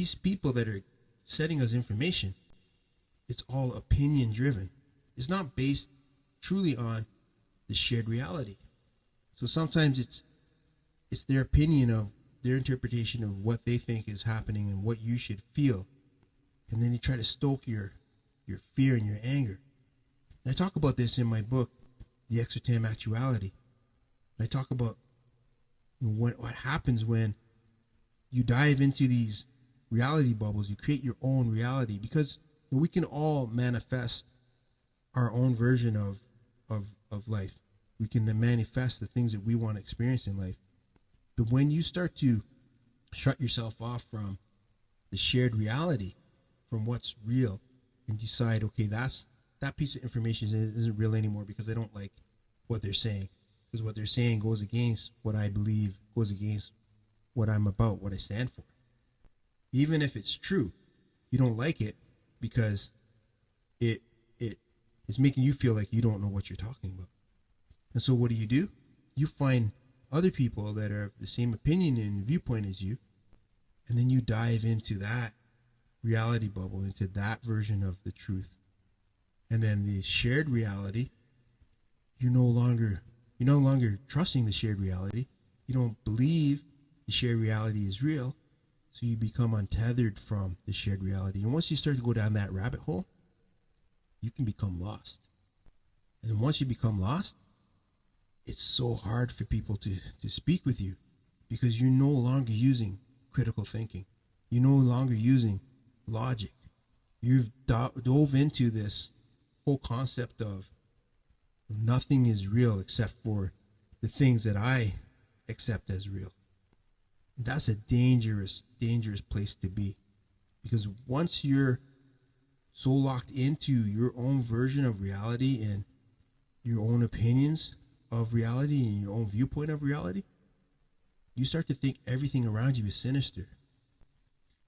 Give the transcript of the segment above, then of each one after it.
these people that are setting us information, it's all opinion driven. It's not based truly on the shared reality. So sometimes it's their opinion of their interpretation of what they think is happening and what you should feel. And then they try to stoke your fear and your anger. And I talk about this in my book, The Exotam Actuality. And I talk about what happens when you dive into these reality bubbles. You create your own reality, because we can all manifest our own version of life. We can manifest the things that we want to experience in life. But when you start to shut yourself off from the shared reality, from what's real, and decide, okay, that piece of information isn't real anymore because I don't like what they're saying. Because what they're saying goes against what I believe, goes against what I'm about, what I stand for. Even if it's true, you don't like it because it is making you feel like you don't know what you're talking about. And so what do? You find other people that are of the same opinion and viewpoint as you, and then you dive into that reality bubble, into that version of the truth. And then the shared reality, you're no longer trusting the shared reality. You don't believe the shared reality is real, so you become untethered from the shared reality. And once you start to go down that rabbit hole, you can become lost. And once you become lost, it's so hard for people to speak with you, because you're no longer using critical thinking. You're no longer using logic. You've dove into this whole concept of nothing is real except for the things that I accept as real. That's a dangerous place to be, because once you're so locked into your own version of reality and your own opinions of reality and your own viewpoint of reality, you start to think everything around you is sinister.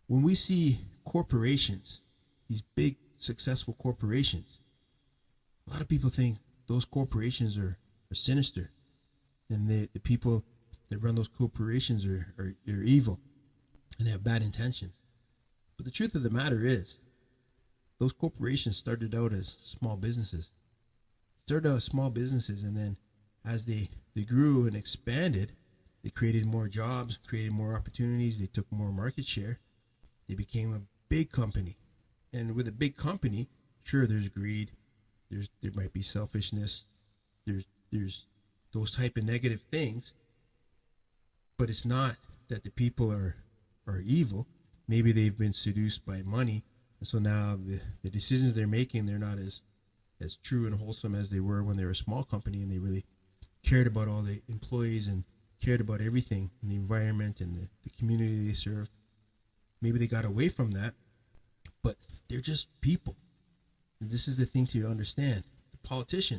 When we see corporations, these big successful corporations, a lot of people think those corporations are sinister, and the people that run those corporations are evil, and they have bad intentions. But the truth of the matter is, those corporations started out as small businesses. And then as they grew and expanded, they created more jobs, created more opportunities, they took more market share. They became a big company. And with a big company, sure, there's greed, there might be selfishness, there's those type of negative things, but it's not that the people are evil. Maybe they've been seduced by money, and so now the decisions they're making, they're not as true and wholesome as they were when they were a small company, and they really cared about all the employees and cared about everything in the environment and the community they served. Maybe they got away from that, but they're just people. And this is the thing to understand. The politicians,